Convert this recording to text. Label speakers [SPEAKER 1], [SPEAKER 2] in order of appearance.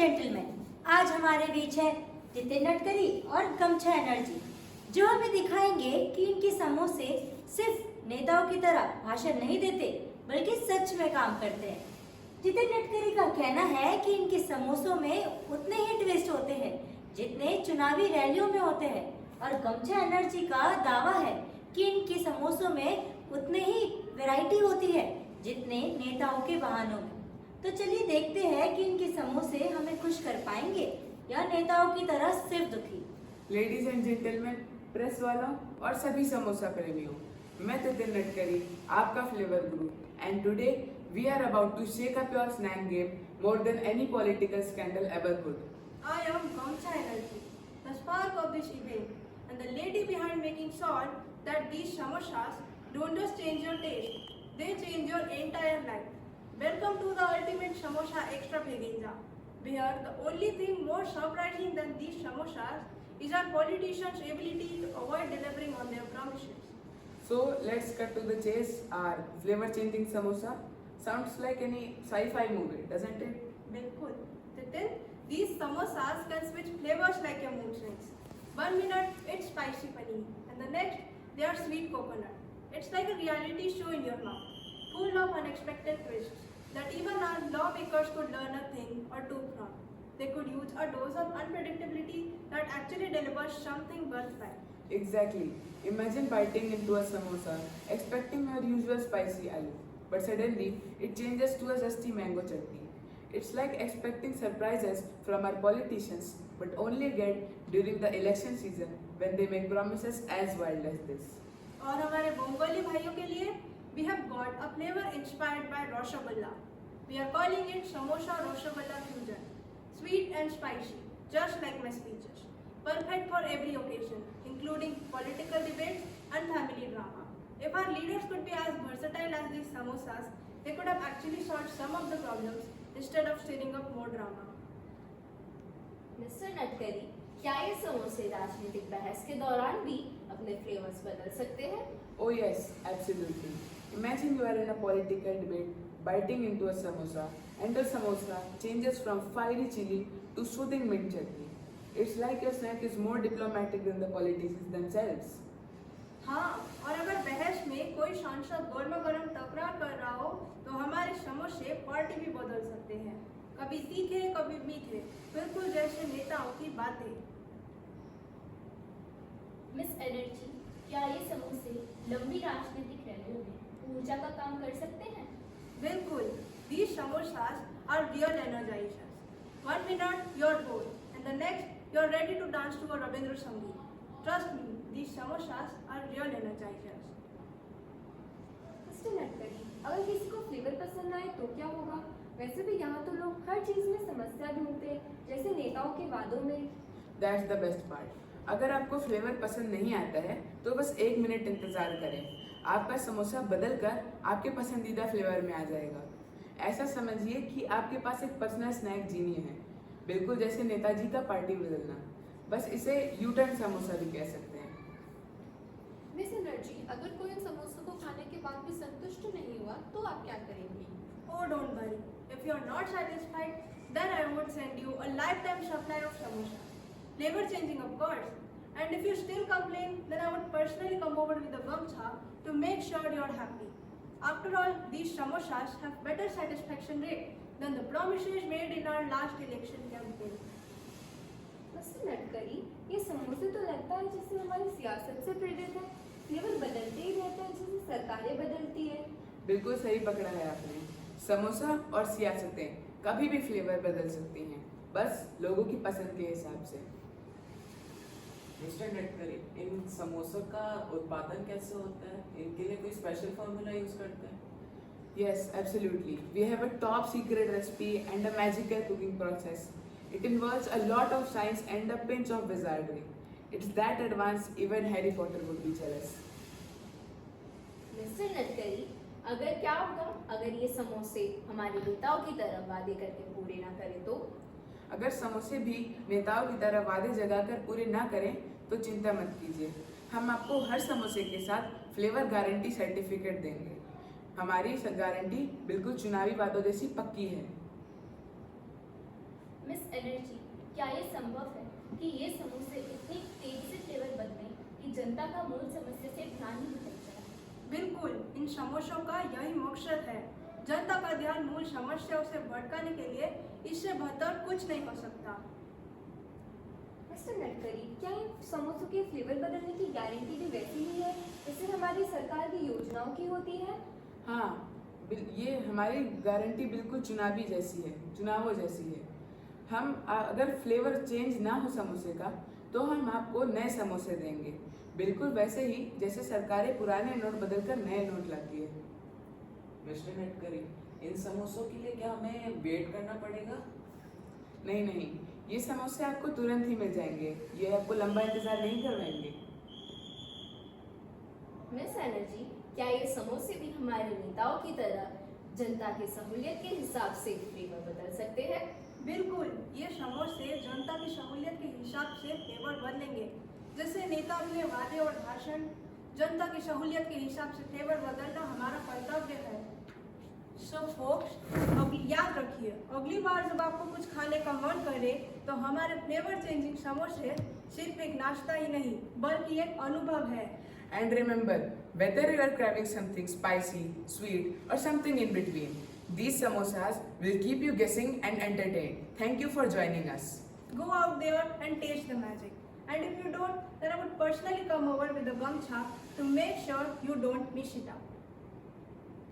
[SPEAKER 1] Gentleman, आज हमारे बीच है जितिन नटकरी और गमछा एनर्जी, जो हमें दिखाएंगे कि इनके समोसे सिर्फ नेताओं की तरह भाषण नहीं देते बल्कि सच में काम करते हैं। जितिन नटकरी का कहना है कि इनके समोसों में उतने ही ट्विस्ट होते हैं जितने चुनावी रैलियों में होते हैं, और गमछा एनर्जी का दावा है कि इनके समोसों में उतने ही वैरायटी होती है जितने नेताओं के बहानों में। तो चलिए देखते हैं कि इनके समोसे हमें खुश कर पाएंगे या नेताओं की तरह सिर्फ दुखी।
[SPEAKER 2] लेडीज एंड जेंटलमैन, प्रेस वालों और सभी समोसा प्रेमियों, मैं जितिन नटकरी, आपका फ्लेवर गुरु, and today we are about to shake up your snack game more than any political scandal ever could.
[SPEAKER 3] I am Gamcha Energy, the spark of this event, and the lady behind making sure that these samosas don't just change your taste, they change your entire life. Welcome to the ultimate samosa extravaganza, where the only thing more surprising than these samosas is our politicians' ability to avoid delivering on their promises.
[SPEAKER 2] So let's cut to the chase. Our flavor changing samosa sounds like any sci-fi movie, doesn't it?
[SPEAKER 3] Bilkul. Titin, these samosas can switch flavors like your mood swings. 1 minute it's spicy paneer, and the next they are sweet coconut. It's like a reality show in your mouth, full of unexpected twists that even our lawmakers could learn a thing or two from. They could use a dose of unpredictability that actually delivers something worthwhile.
[SPEAKER 2] Exactly. Imagine biting into a samosa, expecting your usual spicy aloo, but suddenly it changes to a zesty mango chutney. It's like expecting surprises from our politicians, but only get during the election season when they make promises as wild as this.
[SPEAKER 3] और हमारे बंगाली भाइयों के लिए we have got a flavor inspired by Roshaballa. We are calling it Samosa Roshaballa fusion. Sweet and spicy, just like my speeches. Perfect for every occasion, including political debates and family drama. If our leaders could be as versatile as these samosas, they could have actually solved some of the problems instead of stirring up more drama.
[SPEAKER 4] Mister Natkari, क्या ये समोसे राजनीतिक बहस के दौरान भी अपने flavours बदल सकते हैं?
[SPEAKER 2] Oh yes, absolutely. Imagine you are in a political debate, biting into a samosa, and the samosa changes from fiery chili to soothing mint chutney. It's like your snack is more diplomatic than the politicians themselves.
[SPEAKER 3] हाँ, और अगर बहस में कोई सांसद गर्मा गर्म टकरार कर रहा हो तो हमारे समोसे पार्टी भी बदल सकते हैं, कभी तीखे कभी मीठे, बिल्कुल जैसे नेताओं की बातें।
[SPEAKER 4] मिस एनर्जी, क्या ये समोसे लंबी राजनीतिक रैलियों में ऊर्जा का काम कर सकते हैं?
[SPEAKER 3] बिल्कुल, these samosas are real energizers. 1 minute you're bored, and the next you're ready to dance to a Rabindra Sangeet. Trust me, these samosas are real energizers.
[SPEAKER 5] Mister Natkari, अगर किसी को फ्लेवर पसंद आए तो क्या होगा? वैसे भी यहाँ तो लोग हर चीज में समस्या ढूंढते हैं, जैसे नेताओं के वादों में।
[SPEAKER 2] That's the best part. अगर आपको फ्लेवर पसंद नहीं आता है तो बस 1 मिनट इंतजार करें, आपका समोसा बदल कर आपके पसंदीदा फ्लेवर में आ जाएगा। ऐसा समझिए कि आपके पास एक पर्सनल स्नैक जीनी है, बिल्कुल जैसे नेताजी का पार्टी बदलना। बस इसे यू टर्न समोसा भी कह सकते हैं।
[SPEAKER 5] मिस एनर्जी, अगर कोई इन समोसों को खाने के बाद भी संतुष्ट नहीं हुआ तो आप क्या करेंगी?
[SPEAKER 3] Oh, don't worry. If you're not satisfied, then I would send you a lifetime supply of samosas. Flavor changing, of course. And if you still complain, then I would personally come over with a gamcha to make sure you're happy. After all, these samosas have better satisfaction rate than the promises made in our last election campaign.
[SPEAKER 5] Mister Natkari, ये समोसे तो लगता है जैसे हमारी सियासत से प्रेरित है। फ्लेवर बदलते ही रहते हैं जैसे सरकारें बदलती है।
[SPEAKER 2] बिल्कुल सही पकड़ा है आपने। समोसा और सियासतें कभी भी फ्लेवर बदल सकती हैं, बस लोगों की पसंद के हिसाब से।
[SPEAKER 6] मिस्टर नटकरी, इन समोसों का उत्पादन कैसे होता है? इनके लिए कोई स्पेशल फार्मूला यूज करते हैं?
[SPEAKER 2] Yes, absolutely. We have a top secret recipe and a magical cooking process. It involves a lot of science and a pinch of wizardry. It's that advanced even Harry Potter would be jealous.
[SPEAKER 4] Mister Natkari, अगर क्या होगा अगर ये समोसे हमारे नेताओं की तरह वादे करके पूरे ना करें तो?
[SPEAKER 2] अगर समोसे भी नेताओं की तरह वादे जगाकर पूरे ना करें तो चिंता मत कीजिए, हम आपको हर समोसे के साथ फ्लेवर गारंटी सर्टिफिकेट देंगे। हमारी गारंटी बिल्कुल चुनावी वादों जैसी पक्की है।
[SPEAKER 4] मिस एनर्जी, क्या ये संभव है कि ये समोसे इतनी तेजी से फ्लेवर बदलें कि जनता का मूल समस्या से ध्यान ही भटक जाए?
[SPEAKER 3] बिल्कुल, इन समोसों का यही मकसद है। जनता का ध्यान मूल समस्याओं से भटकाने के लिए इससे बेहतर कुछ नहीं हो सकता।
[SPEAKER 5] मिस्टर नटकरी, क्या इन समोसों के फ्लेवर बदलने की गारंटी भी वैसी ही है जैसे हमारी सरकार की योजनाओं की होती है?
[SPEAKER 2] हाँ, ये हमारी गारंटी बिल्कुल चुनावों जैसी है। हम अगर फ्लेवर चेंज ना हो समोसे का तो हम आपको नए समोसे देंगे, बिल्कुल वैसे ही जैसे सरकारें पुराने नोट बदलकर नए नोट लाती है।
[SPEAKER 6] मिस्टर नटकरी, इन समोसों के लिए क्या हमें वेट करना पड़ेगा?
[SPEAKER 2] नहीं, ये समोसे आपको तुरंत ही मिल जाएंगे, ये आपको लंबा इंतजार नहीं करवाएंगे।
[SPEAKER 7] मिस एनर्जी, क्या ये समोसे भी हमारे नेताओं की तरह जनता की सहूलियत के हिसाब से फ्लेवर बदल सकते हैं?
[SPEAKER 3] बिल्कुल, ये समोसे जनता की सहूलियत के हिसाब से फ्लेवर बदलेंगे। जैसे नेता अपने वादे और भाषण जनता की सहूलियत के हिसाब से फ्लेवर बदलना हमारा कर्तव्य है। सो फोक्स, अब याद रखिए, अगली बार जब आपको कुछ खाने का मन करे तो हमारे फ्लेवर चेंजिंग समोसे सिर्फ एक नाश्ता ही नहीं बल्कि एक अनुभव है।
[SPEAKER 2] And remember, whether you are craving something spicy, sweet, or something in between, these samosas will keep you guessing and entertained. Thank you for joining us.
[SPEAKER 3] Go out there and taste the magic. And if you don't, then I would personally come over with a gamcha to make sure you don't miss it out.